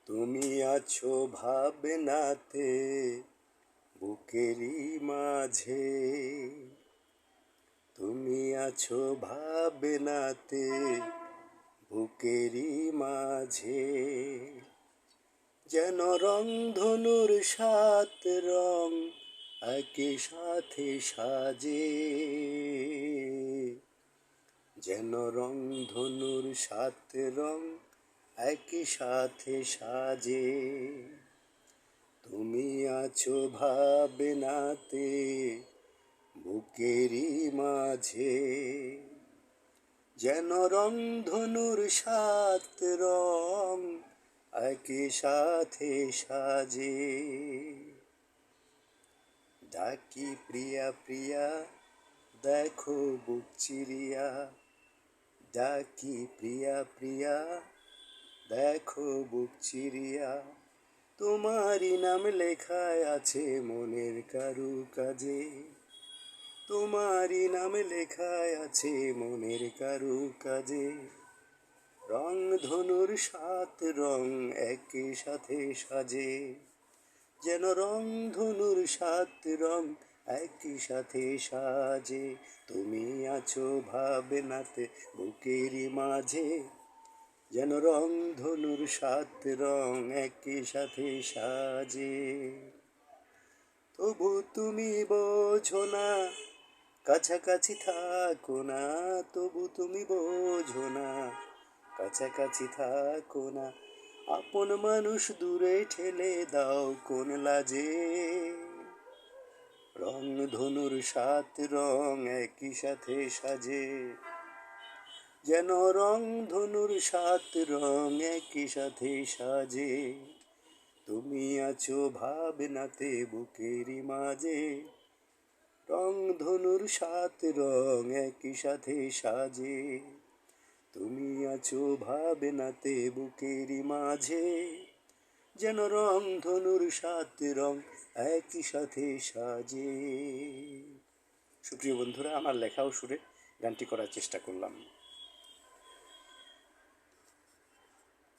তুমি আছো ভাবনাতে বুকেরই মাঝে, তুমি আছো ভাবনাতে বুকেরই মাঝে, যেন রংধনুর সাত রং একই সাথে সাজে, যেন রংধনুর সাত রং একই সাথে সাজে। তুমি আছো ভাবনাতে বুকেরই মাঝে, যেন রংধনুর সাত রং একই সাথে সাজে। ডাকি প্রিয়া প্রিয়া দেখো বুক চিরিয়া, ডাকি প্রিয়া প্রিয়া দেখো বুক চিরিয়া, তোমারই নাম লেখায় আছে মনের কারুকাজে, তোমারই নাম লেখায় আছে মনের কারুকাজে। রংধনুর সাত রং একই সাথে সাজে, যেন রংধনুর সাত রং একই সাথে সাজে। তুমি আছো ভাবনাতে বুকেরই মাঝে, যেন রংধনুর সাত রং একই সাথে সাজে। তবু তুমি বোঝো না, কাছাকাছি থাকো না, তবু তুমি বোঝো না, কাছাকাছি থাকো না, আপন মানুষ দূরে ঠেলে দাও কোন লাজে। রংধনুর সাত রং একই সাথে সাজে, যেন রংধনুর সাত রং একই সাথে সাজে। তুমি আছো ভাবনাতে বুকেরই মাঝে, রংধনুর সাত রং একই সাথে সাজে। তুমি আছো ভাবনাতে বুকেরই মাঝে, যেন রংধনুর সাত রং একই সাথে সাজে। সুপ্রিয় বন্ধুরা, আমার লেখা ও সুরে গানটি করার চেষ্টা করলাম।